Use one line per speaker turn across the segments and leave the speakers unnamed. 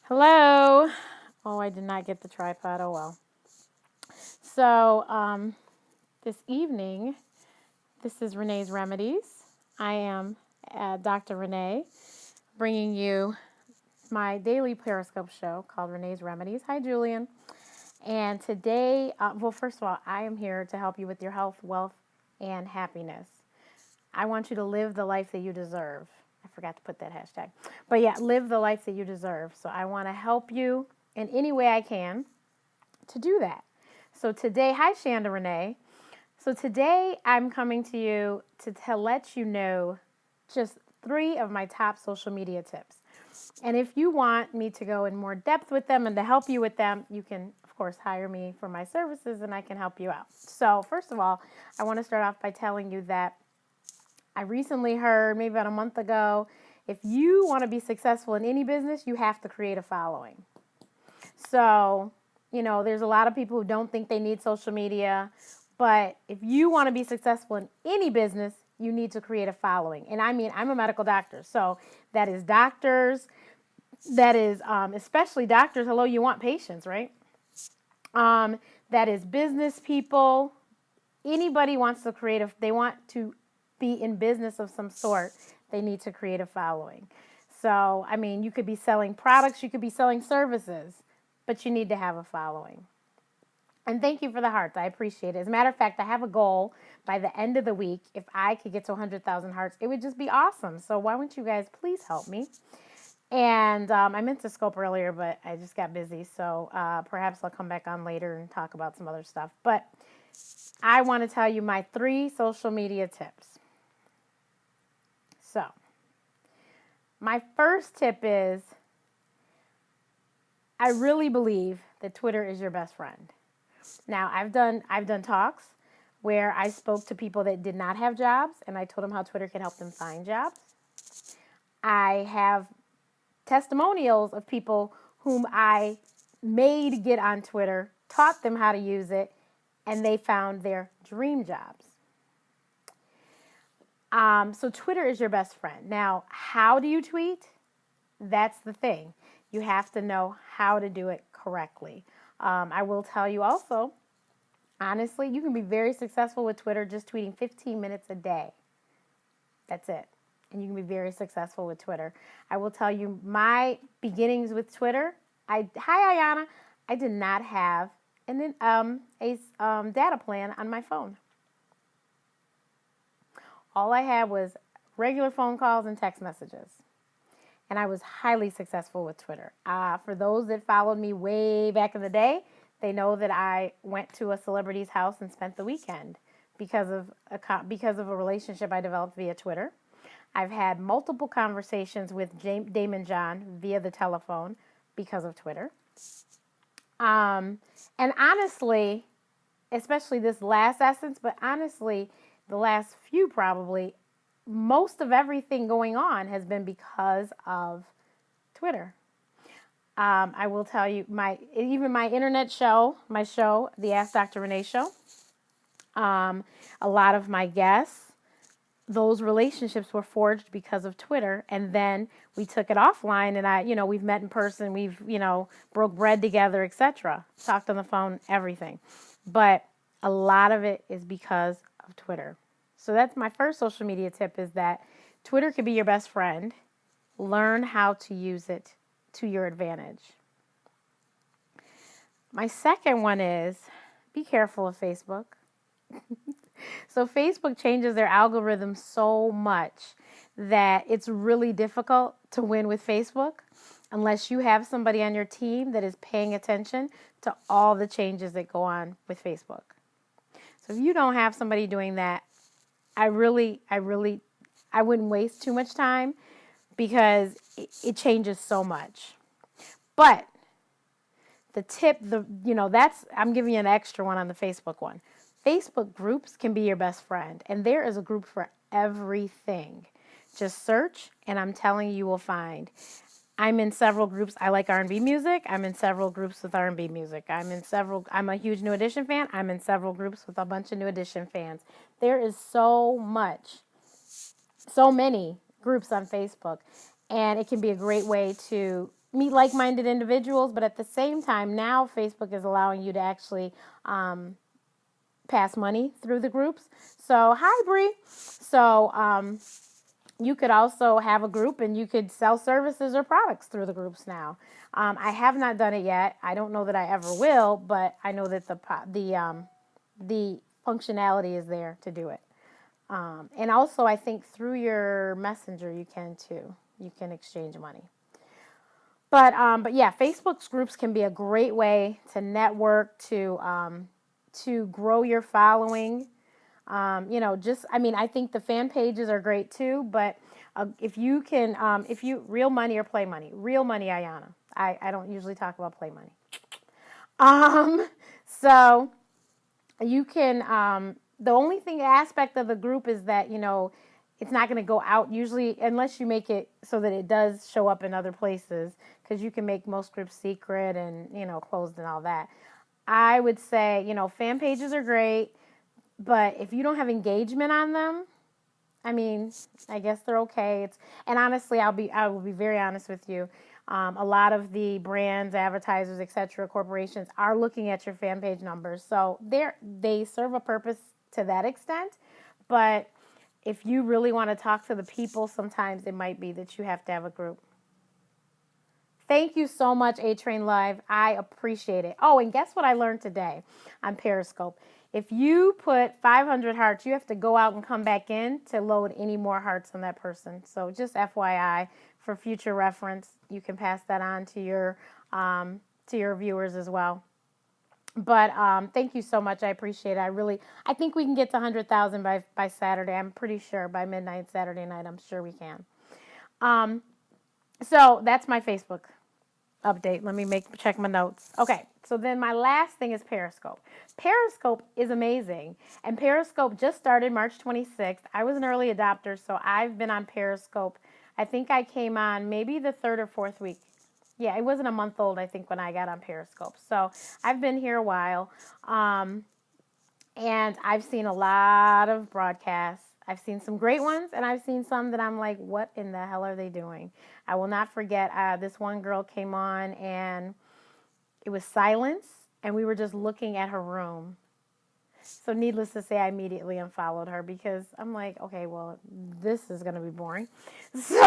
Hello. Oh, I did not get the tripod. Oh, well. So, this evening, this is Renees Remedies. I am Dr. Renee, bringing you my daily Periscope show called Renees Remedies. Hi, Julian. And today, well, first of all, I am here to help you with your health, wealth, and happiness. I want you to live the life that you deserve. I forgot to put that hashtag. But yeah, live the life that you deserve. So I want to help you in any way I can to do that. So today, hi Shanda Renee. So today I'm coming to you to let you know just 3 of my top social media tips. And if you want me to go in more depth with them and to help you with them, you can, of course, hire me for my services and I can help you out. So first of all, I want to start off by telling you that I recently heard, maybe about a month ago, if you want to be successful in any business, you have to create a following. So, there's a lot of people who don't think they need social media, but if you want to be successful in any business, you need to create a following. And I mean, I'm a medical doctor, so that is doctors, that is especially doctors. Hello, you want patients, right? That is business people. Anybody wants to they want to be in business of some sort, they need to create a following. So, I mean, you could be selling products, you could be selling services, but you need to have a following. And thank you for the hearts. I appreciate it. As a matter of fact, I have a goal by the end of the week. If I could get to 100,000 hearts, it would just be awesome. So why wouldn't you guys please help me? And I meant to scope earlier, but I just got busy. So perhaps I'll come back on later and talk about some other stuff. But I want to tell you my 3 social media tips. So my first tip is I really believe that Twitter is your best friend. Now, I've done talks where I spoke to people that did not have jobs, and I told them how Twitter can help them find jobs. I have testimonials of people whom I made get on Twitter, taught them how to use it, and they found their dream jobs. So Twitter is your best friend. Now, how do you tweet? That's the thing. You have to know how to do it correctly. I will tell you also, honestly, you can be very successful with Twitter just tweeting 15 minutes a day. That's it. And you can be very successful with Twitter. I will tell you my beginnings with Twitter. Hi, Ayana. I did not have a data plan on my phone. All I had was regular phone calls and text messages. And I was highly successful with Twitter. For those that followed me way back in the day, they know that I went to a celebrity's house and spent the weekend because of a relationship I developed via Twitter. I've had multiple conversations with Damon John via the telephone because of Twitter. And honestly, especially this last essence, but honestly, the last few probably, most of everything going on has been because of Twitter. I will tell you, my internet show, the Ask Dr. Renee Show, a lot of my guests, those relationships were forged because of Twitter, and then we took it offline, and we've met in person, we've, broke bread together, etc., talked on the phone, everything. But a lot of it is because of Twitter. So that's my first social media tip, is that Twitter can be your best friend. Learn how to use it to your advantage. My second one is be careful of Facebook. So Facebook changes their algorithm so much that it's really difficult to win with Facebook unless you have somebody on your team that is paying attention to all the changes that go on with Facebook. So if you don't have somebody doing that, I wouldn't waste too much time because it changes so much. But the tip, I'm giving you an extra one on the Facebook one. Facebook groups can be your best friend, and there is a group for everything. Just search, and I'm telling you will find. I'm in several groups. I like R&B music. I'm in several groups with R&B music. I'm a huge New Edition fan. I'm in several groups with a bunch of New Edition fans. There is so many groups on Facebook, and it can be a great way to meet like-minded individuals, but at the same time, now Facebook is allowing you to actually pass money through the groups. So, hi, Bree. So, you could also have a group and you could sell services or products through the groups now. I have not done it yet. I don't know that I ever will, but I know that the functionality is there to do it. And also, I think through your messenger you can too. You can exchange money. But yeah, Facebook's groups can be a great way to network, to grow your following. I think the fan pages are great too, but if you can, real money or play money, real money, Ayana. I don't usually talk about play money. So you can, the only aspect of the group is that, it's not going to go out usually unless you make it so that it does show up in other places, because you can make most groups secret and, closed and all that. I would say, fan pages are great. But if you don't have engagement on them, I mean, I guess they're okay. And honestly, I will be very honest with you. A lot of the brands, advertisers, etc., corporations are looking at your fan page numbers, so they serve a purpose to that extent. But if you really want to talk to the people, sometimes it might be that you have to have a group. Thank you so much, A-Train Live. I appreciate it. Oh, and guess what I learned today on Periscope? If you put 500 hearts, you have to go out and come back in to load any more hearts on that person. So just FYI, for future reference, you can pass that on to your viewers as well. But thank you so much. I appreciate it. I think we can get to 100,000 by Saturday. I'm pretty sure by midnight Saturday night. I'm sure we can. So that's my Facebook update. Let me check my notes. Okay, so then my last thing is Periscope. Periscope is amazing, and Periscope just started March 26th. I was an early adopter, so I've been on Periscope. I think I came on maybe the third or fourth week. Yeah, it wasn't a month old, I think, when I got on Periscope. So I've been here a while, and I've seen a lot of broadcasts. I've seen some great ones, and I've seen some that I'm like, what in the hell are they doing? I will not forget, this one girl came on, and it was silence, and we were just looking at her room. So needless to say, I immediately unfollowed her because I'm like, okay, well, this is going to be boring. So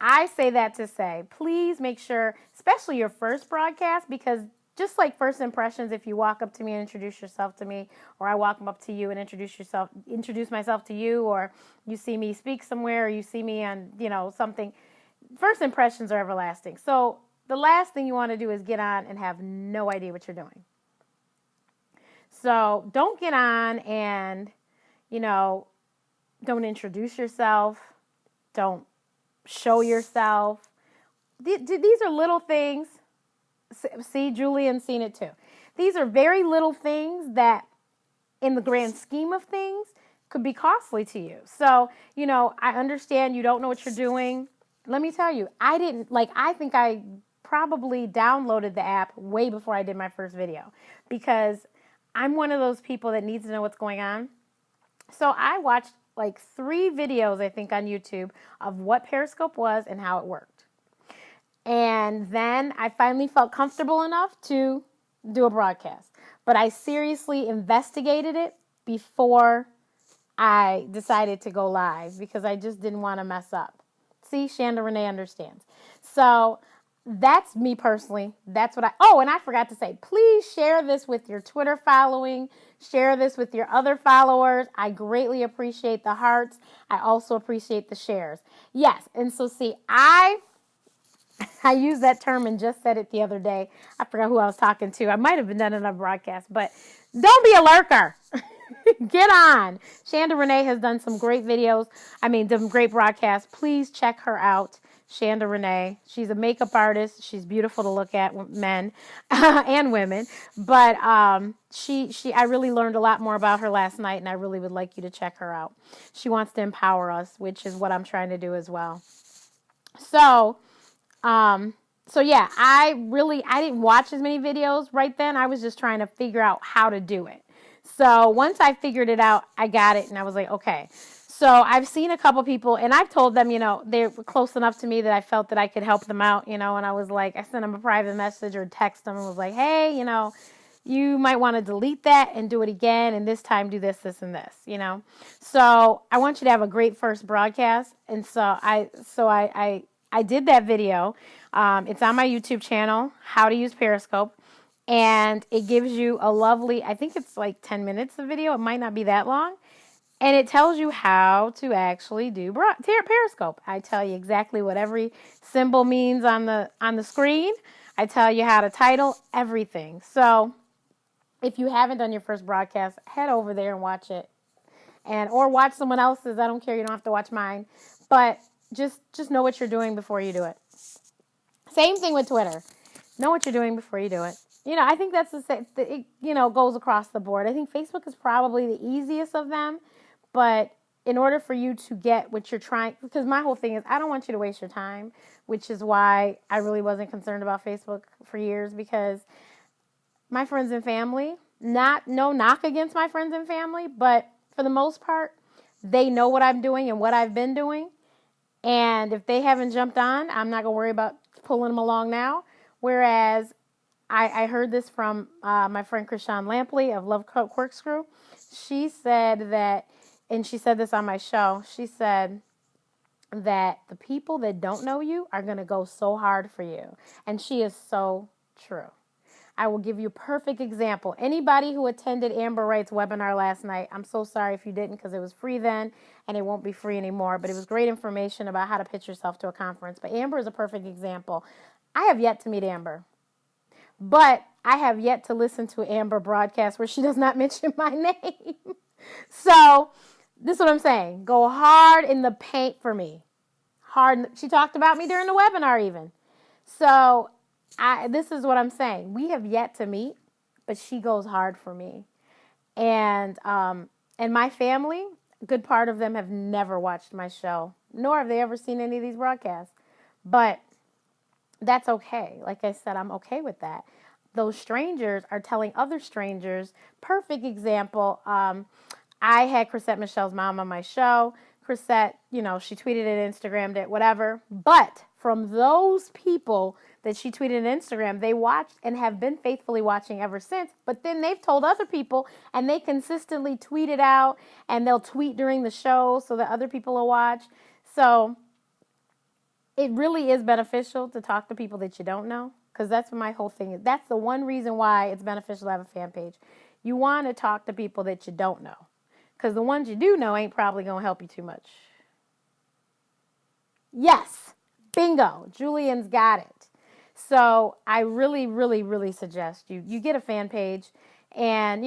I say that to say, please make sure, especially your first broadcast, because just like first impressions, if you walk up to me and introduce yourself to me, or I walk up to you and introduce myself to you, or you see me speak somewhere, or you see me on, something, first impressions are everlasting. So the last thing you want to do is get on and have no idea what you're doing. So don't get on and, don't introduce yourself. Don't show yourself. These are little things. See, Julian's seen it too. These are very little things that, in the grand scheme of things, could be costly to you. So, I understand you don't know what you're doing. Let me tell you, I think I probably downloaded the app way before I did my first video, because I'm one of those people that needs to know what's going on. So I watched like 3 videos, I think, on YouTube of what Periscope was and how it worked. And then I finally felt comfortable enough to do a broadcast. But I seriously investigated it before I decided to go live, because I just didn't want to mess up. See, Shanda Renee understands. So that's me personally. That's what and I forgot to say, please share this with your Twitter following. Share this with your other followers. I greatly appreciate the hearts. I also appreciate the shares. Yes, and so see, I used that term and just said it the other day. I forgot who I was talking to. I might have been done in a broadcast, but don't be a lurker. Get on. Shanda Renee has done some great videos. Some great broadcasts. Please check her out. Shanda Renee. She's a makeup artist. She's beautiful to look at, men and women. But I really learned a lot more about her last night, and I really would like you to check her out. She wants to empower us, which is what I'm trying to do as well. So yeah, I didn't watch as many videos right then. I was just trying to figure out how to do it. So once I figured it out, I got it, and I was like, okay. So I've seen a couple people, and I've told them, they're close enough to me that I felt that I could help them out, and I was like, I sent them a private message or text them and was like, hey, you might want to delete that and do it again, and this time do this, this, and this. So I want you to have a great first broadcast, and so I did that video. It's on my YouTube channel, How to Use Periscope, and it gives you a lovely, I think it's like 10 minutes of video. It might not be that long. And it tells you how to actually do Periscope. I tell you exactly what every symbol means on the screen. I tell you how to title everything. So if you haven't done your first broadcast, head over there and watch it. Or watch someone else's. I don't care. You don't have to watch mine. But just know what you're doing before you do it. Same thing with Twitter. Know what you're doing before you do it. I think that's the same. It goes across the board. I think Facebook is probably the easiest of them. But in order for you to get what you're trying, because my whole thing is I don't want you to waste your time, which is why I really wasn't concerned about Facebook for years, because my friends and family, no knock against my friends and family, but for the most part, they know what I'm doing and what I've been doing. And if they haven't jumped on, I'm not going to worry about pulling them along now. Whereas I heard this from my friend Krishan Lampley of Love Corkscrew. She said that, and she said this on my show, she said that the people that don't know you are going to go so hard for you. And she is so true. I will give you a perfect example. Anybody who attended Amber Wright's webinar last night, I'm so sorry if you didn't, because it was free then and it won't be free anymore, but it was great information about how to pitch yourself to a conference. But Amber is a perfect example. I have yet to meet Amber, but I have yet to listen to Amber broadcast where she does not mention my name. So this is what I'm saying. Go hard in the paint for me. She talked about me during the webinar even. So this is what I'm saying. We have yet to meet, but she goes hard for me. And my family, a good part of them have never watched my show, nor have they ever seen any of these broadcasts. But that's okay. Like I said, I'm okay with that. Those strangers are telling other strangers. Perfect example. I had Chrisette Michelle's mom on my show. Chrisette, she tweeted it, Instagrammed it, whatever. But from those people that she tweeted on Instagram, they watched and have been faithfully watching ever since. But then they've told other people, and they consistently tweet it out, and they'll tweet during the show so that other people will watch. So it really is beneficial to talk to people that you don't know, because that's what my whole thing is. That's the one reason why it's beneficial to have a fan page. You want to talk to people that you don't know, because the ones you do know ain't probably going to help you too much. Yes, bingo, Julian's got it. So I really, really, really suggest you get a fan page, and,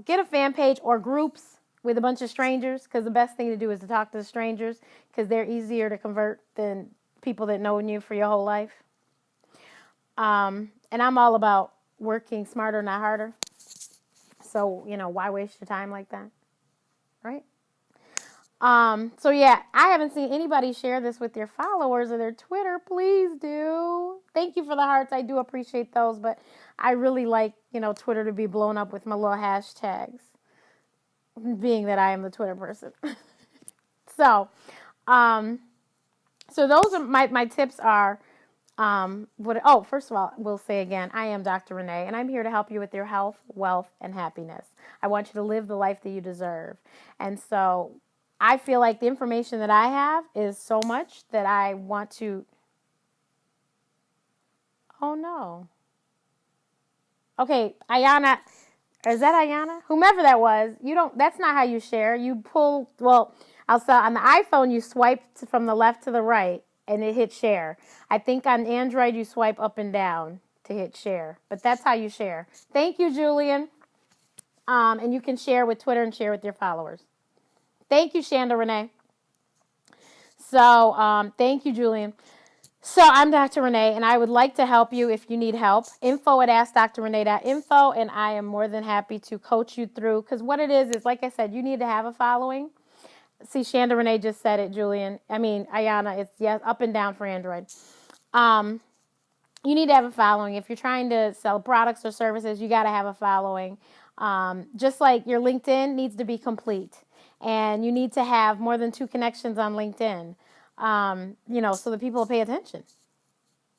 get a fan page or groups with a bunch of strangers, because the best thing to do is to talk to the strangers, because they're easier to convert than people that know you for your whole life. And I'm all about working smarter, not harder. So, why waste your time like that? Right? So yeah, I haven't seen anybody share this with their followers or their Twitter. Please do. Thank you for the hearts. I do appreciate those, but I really like, Twitter to be blown up with my little hashtags, being that I am the Twitter person. So those are my tips are, first of all, we'll say again, I am Dr. Renee, and I'm here to help you with your health, wealth, and happiness. I want you to live the life that you deserve. And so I feel like the information that I have is so much that I want to... Oh, no. Okay, Ayana, is that Ayana? Whomever that was, that's not how you share. You pull, I'll say on the iPhone, you swipe from the left to the right, and it hits share. I think on Android, you swipe up and down to hit share. But that's how you share. Thank you, Julian. And you can share with Twitter and share with your followers. Thank you, Shanda Renee. So, thank you, Julian. So, I'm Dr. Renee, and I would like to help you if you need help. info@askdrrenee.info, and I am more than happy to coach you through. Because what it is, like I said, you need to have a following. See, Shanda Renee just said it, Julian. Ayana, it's yes, up and down for Android. You need to have a following. If you're trying to sell products or services, you got to have a following. Just like your LinkedIn needs to be complete. And you need to have more than 2 connections on LinkedIn, so that people will pay attention.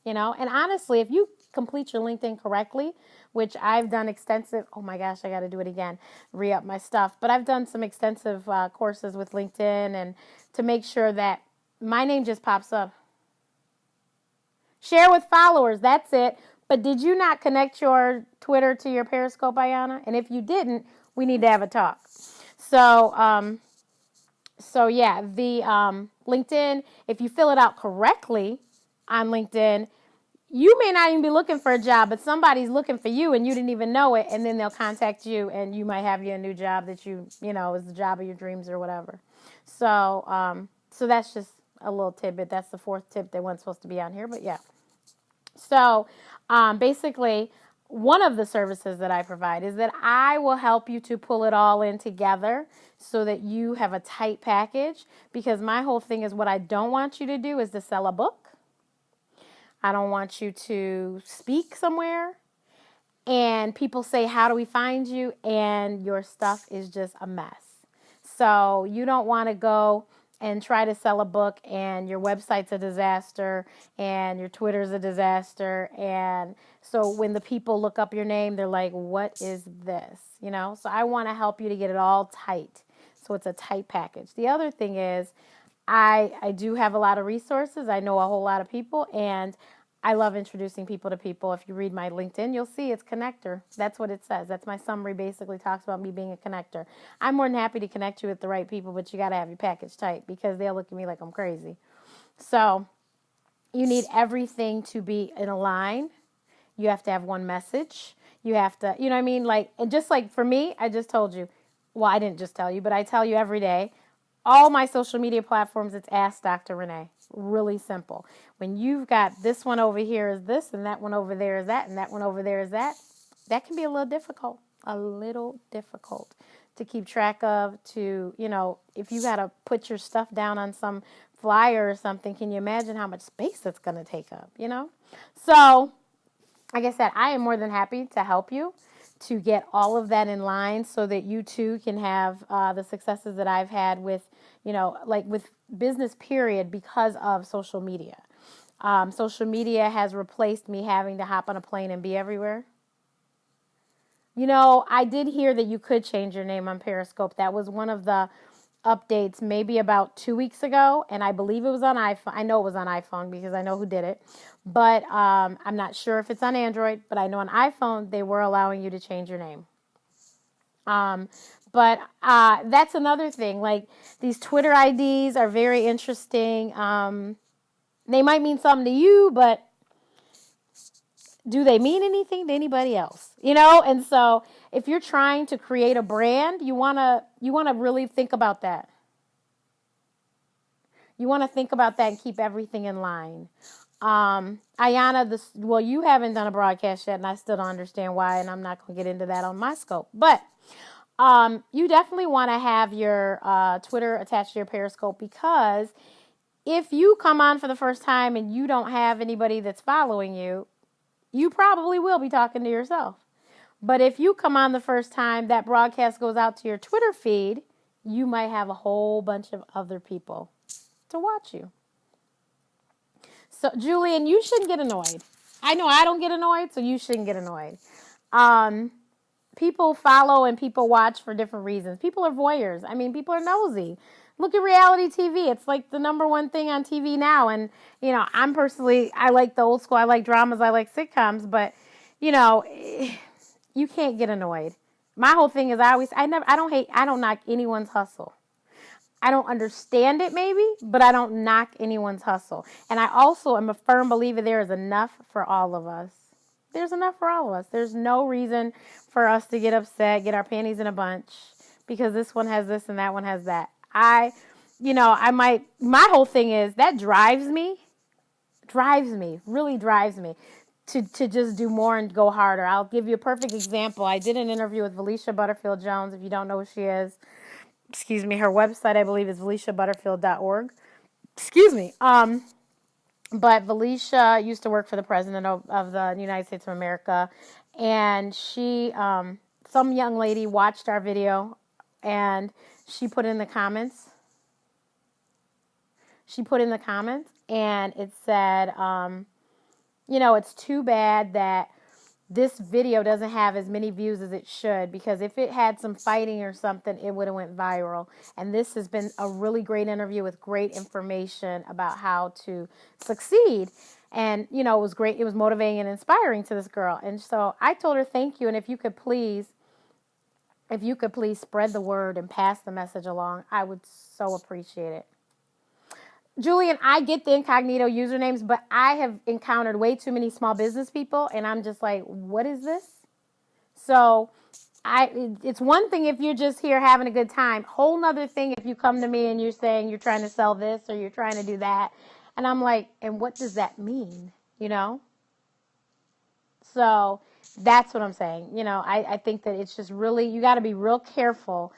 And honestly, if you complete your LinkedIn correctly, which I've done extensive, oh my gosh, I got to do it again, re-up my stuff. But I've done some extensive courses with LinkedIn and to make sure that my name just pops up. Share with followers, that's it. But did you not connect your Twitter to your Periscope, Ayana? And if you didn't, we need to have a talk. So yeah, the LinkedIn, if you fill it out correctly on LinkedIn, you may not even be looking for a job, but somebody's looking for you and you didn't even know it, and then they'll contact you and you might have you a new job that is the job of your dreams or whatever. So that's just a little tidbit. That's the 4th tip that wasn't supposed to be on here, but yeah. So basically, one of the services that I provide is that I will help you to pull it all in together so that you have a tight package, because my whole thing is what I don't want you to do is to sell a book. I don't want you to speak somewhere and people say, how do we find you? And your stuff is just a mess. So you don't want to go and try to sell a book and your website's a disaster and your Twitter's a disaster. And so when the people look up your name, they're like, what is this? So I want to help you to get it all tight. So it's a tight package. The other thing is I do have a lot of resources. I know a whole lot of people, and I love introducing people to people. If you read my LinkedIn, you'll see it's connector. That's what it says. That's my summary, basically talks about me being a connector. I'm more than happy to connect you with the right people, but you got to have your package tight because they'll look at me like I'm crazy. So you need everything to be in a line. You have to have one message. You have to, you know what I mean? And just like for me, I just told you. Well, I didn't just tell you, but I tell you every day. All my social media platforms, it's Ask Dr. Renee. Really simple. When you've got this one over here is this, and that one over there is that, and that one over there is that, that can be a little difficult to keep track of, if you got to put your stuff down on some flyer or something, can you imagine how much space it's going to take up, So, like I said, I am more than happy to help you to get all of that in line so that you too can have the successes that I've had with, with business period because of social media. Social media has replaced me having to hop on a plane and be everywhere. I did hear that you could change your name on Periscope. That was one of the updates maybe about 2 weeks ago, and I believe it was on iPhone. I know it was on iPhone because I know who did it, but I'm not sure if it's on Android, but I know on iPhone they were allowing you to change your name. But that's another thing. Like, these Twitter IDs are very interesting. They might mean something to you, but do they mean anything to anybody else? And so if you're trying to create a brand, you want to really think about that. You want to think about that and keep everything in line. Ayana, you haven't done a broadcast yet, and I still don't understand why, and I'm not going to get into that on my scope. But you definitely want to have your Twitter attached to your Periscope, because if you come on for the first time and you don't have anybody that's following you, you probably will be talking to yourself. But if you come on the first time, that broadcast goes out to your Twitter feed, you might have a whole bunch of other people to watch you. So, Julian, you shouldn't get annoyed. I know I don't get annoyed, so you shouldn't get annoyed. People follow and people watch for different reasons. People are voyeurs. I mean, people are nosy. Look at reality TV. It's like the number one thing on TV now. And, I like the old school. I like dramas. I like sitcoms. But, you can't get annoyed. My whole thing is I don't knock anyone's hustle. I don't understand it maybe, but I don't knock anyone's hustle. And I also am a firm believer there is enough for all of us. There's enough for all of us. There's no reason for us to get upset, get our panties in a bunch, because this one has this and that one has that. My whole thing is that really drives me to just do more and go harder. I'll give you a perfect example. I did an interview with Felicia Butterfield Jones. If you don't know who she is, her website, I believe, is feliciabutterfield.org. But Felicia used to work for the president of the United States of America, and she, some young lady watched our video, and she put in the comments. And it said, it's too bad that this video doesn't have as many views as it should, because if it had some fighting or something, it would have went viral. And this has been a really great interview with great information about how to succeed. And, it was great. It was motivating and inspiring to this girl. And so I told her, thank you. And if you could please spread the word and pass the message along, I would so appreciate it. Julian, I get the incognito usernames, but I have encountered way too many small business people, and I'm just like, what is this? So it's one thing if you're just here having a good time. Whole nother thing if you come to me and you're saying you're trying to sell this or you're trying to do that. And I'm like, and what does that mean? So that's what I'm saying. I think that it's just really, you got to be real careful,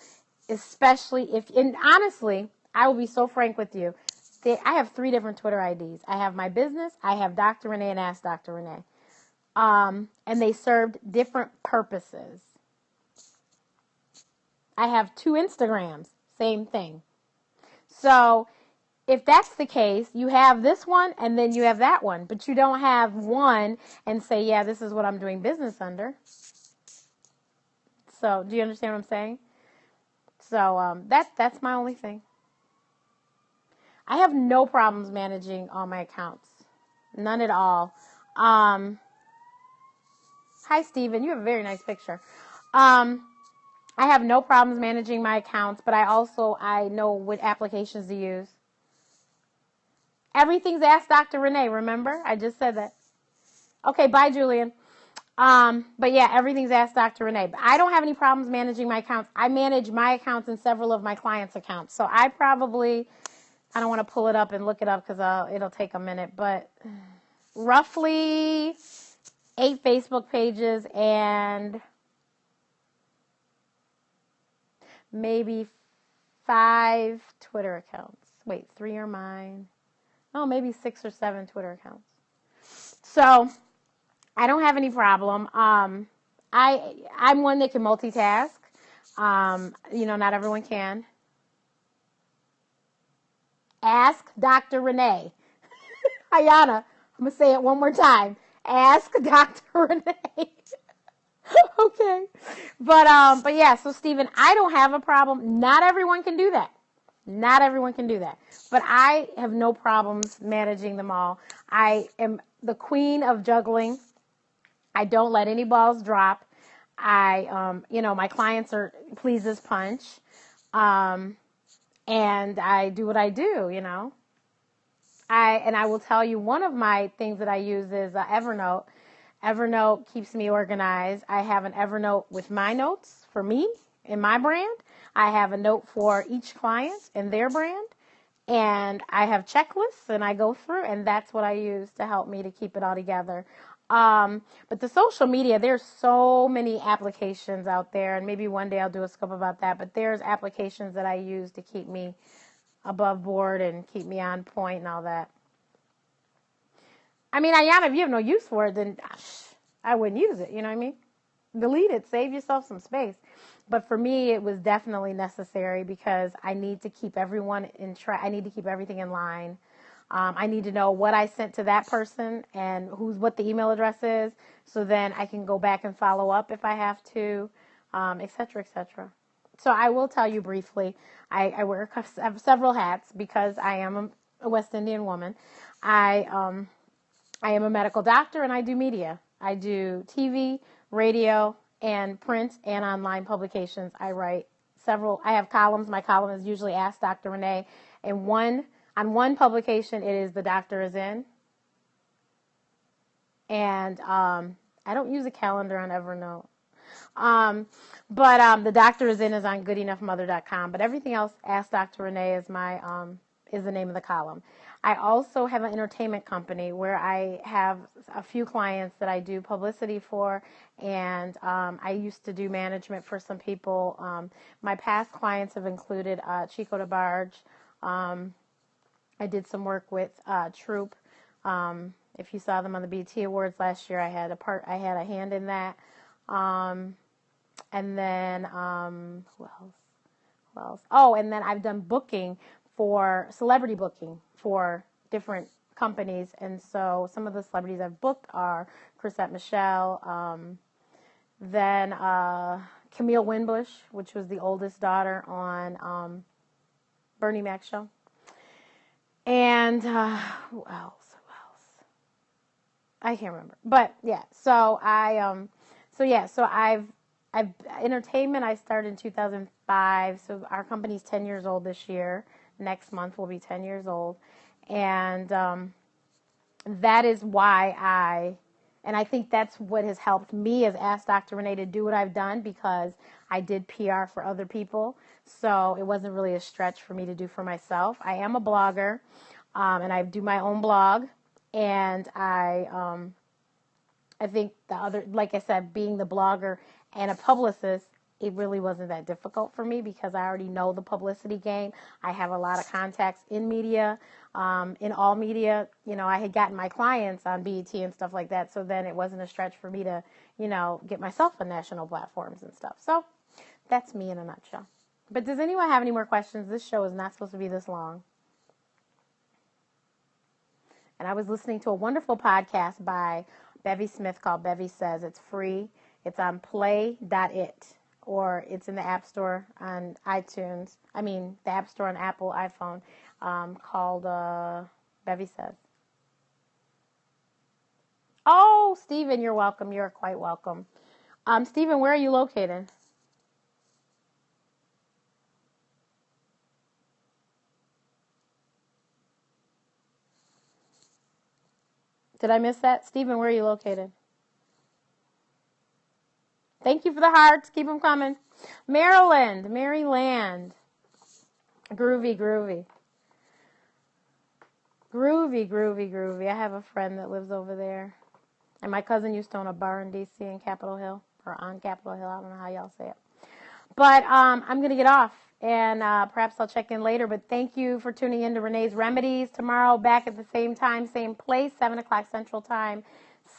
especially and honestly, I will be so frank with you. I have 3 different Twitter IDs. I have my business, I have Dr. Renee, and Ask Dr. Renee. And they served different purposes. I have 2 Instagrams, same thing. So if that's the case, you have this one and then you have that one, but you don't have one and say, yeah, this is what I'm doing business under. So do you understand what I'm saying? So that's my only thing. I have no problems managing all my accounts. None at all. Hi, Stephen. You have a very nice picture. I have no problems managing my accounts, but I know what applications to use. Everything's Ask Dr. Renee, remember? I just said that. Okay, bye, Julian. But yeah, everything's Ask Dr. Renee. But I don't have any problems managing my accounts. I manage my accounts and several of my clients' accounts. So I don't want to pull it up and look it up because it'll take a minute, but roughly 8 Facebook pages and maybe 5 Twitter accounts. Wait, 3 are mine. Oh, maybe 6 or 7 Twitter accounts. So I don't have any problem. I'm one that can multitask. Not everyone can. Ask Dr. Renee. Ayana, I'm going to say it one more time. Ask Dr. Renee. Okay. But yeah, so Stephen, I don't have a problem. Not everyone can do that. But I have no problems managing them all. I am the queen of juggling. I don't let any balls drop. My clients are pleased as punch. And I do what I do, I will tell you, one of my things that I use is Evernote. Evernote keeps me organized. I have an Evernote with my notes for me and my brand. I have a note for each client and their brand. And I have checklists and I go through, and that's what I use to help me to keep it all together. But the social media, there's so many applications out there, and maybe one day I'll do a scope about that, but there's applications that I use to keep me above board and keep me on point and all that. I mean, Ayana, if you have no use for it, then I wouldn't use it, you know what I mean? Delete it, save yourself some space. But for me, it was definitely necessary because I need to keep everyone in track. I need to keep everything in line. I need to know what I sent to that person and what the email address is, so then I can go back and follow up if I have to, et cetera, et cetera. So I will tell you briefly, I wear several hats because I am a West Indian woman. I am a medical doctor and I do media. I do TV, radio, and print and online publications. I write I have columns. My column is usually Ask Dr. Renee, and on one publication, it is The Doctor Is In. And I don't use a calendar on Evernote. But The Doctor Is In is on goodenoughmother.com. But everything else, Ask Dr. Renee is is the name of the column. I also have an entertainment company where I have a few clients that I do publicity for, and I used to do management for some people. My past clients have included Chico DeBarge. I did some work with Troop. If you saw them on the BT Awards last year, I had a hand in that. And then who else? Who else? Oh, and then I've done booking for celebrity booking for different companies. And so some of the celebrities I've booked are Chrisette Michelle, then Camille Winbush, which was the oldest daughter on Bernie Mac show. And who else? I can't remember. But yeah, so I've entertainment I started in 2005. So our company's 10 years old this year. Next month will be 10 years old. And that is why and I think that's what has helped me as Ask Dr. Renee to do what I've done, because I did PR for other people. So it wasn't really a stretch for me to do for myself. I am a blogger, and I do my own blog. And I think the other, like I said, being the blogger and a publicist, it really wasn't that difficult for me because I already know the publicity game. I have a lot of contacts in media, in all media. You know, I had gotten my clients on BET and stuff like that, so then it wasn't a stretch for me to, you know, get myself on national platforms and stuff. So that's me in a nutshell. But does anyone have any more questions? This show is not supposed to be this long. And I was listening to a wonderful podcast by Bevy Smith called Bevy Says. It's free. It's on play.it, or it's in the App Store on iTunes. I mean, the App Store on Apple iPhone, called Bevy Says. Oh, Stephen, you're welcome. You're quite welcome. Stephen, where are you located? Did I miss that? Stephen, where are you located? Thank you for the hearts. Keep them coming. Maryland. Groovy, groovy. Groovy, groovy, groovy. I have a friend that lives over there. And my cousin used to own a bar in D.C. in Capitol Hill, or on Capitol Hill. I don't know how y'all say it. But I'm going to get off, and perhaps I'll check in later. But thank you for tuning in to Renees Remedies. Tomorrow, back at the same time, same place, 7 o'clock Central Time,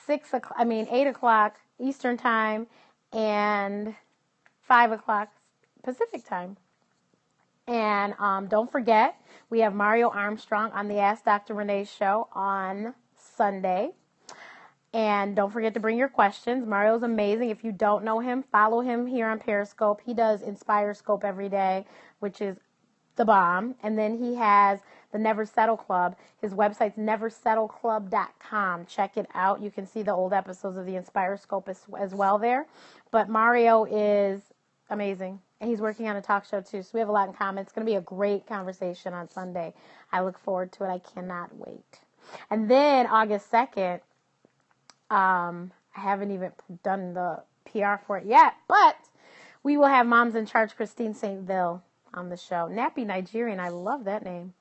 8 o'clock Eastern Time, and 5 o'clock Pacific Time. And don't forget, we have Mario Armstrong on the Ask Dr. Renee show on Sunday. And don't forget to bring your questions. Mario's amazing. If you don't know him, follow him here on Periscope. He does Inspire Scope every day, which is the bomb. And then he has the Never Settle Club. His website's neversettleclub.com. Check it out. You can see the old episodes of the Inspire Scope as well there. But Mario is amazing. And he's working on a talk show too. So we have a lot in common. It's going to be a great conversation on Sunday. I look forward to it. I cannot wait. And then August 2nd, I haven't even done the PR for it yet, but we will have Moms in Charge Christine St. Ville on the show. Nappy Nigerian, I love that name.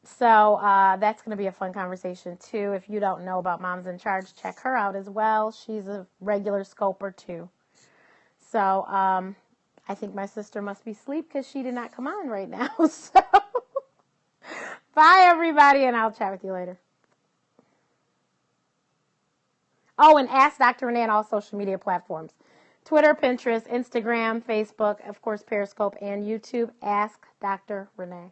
So that's going to be a fun conversation too. If you don't know about Moms in Charge, check her out as well. She's a regular scoper too. So I think my sister must be asleep because she did not come on right now. So bye everybody, and I'll chat with you later. Oh, and Ask Dr. Renee on all social media platforms. Twitter, Pinterest, Instagram, Facebook, of course, Periscope, and YouTube. Ask Dr. Renee.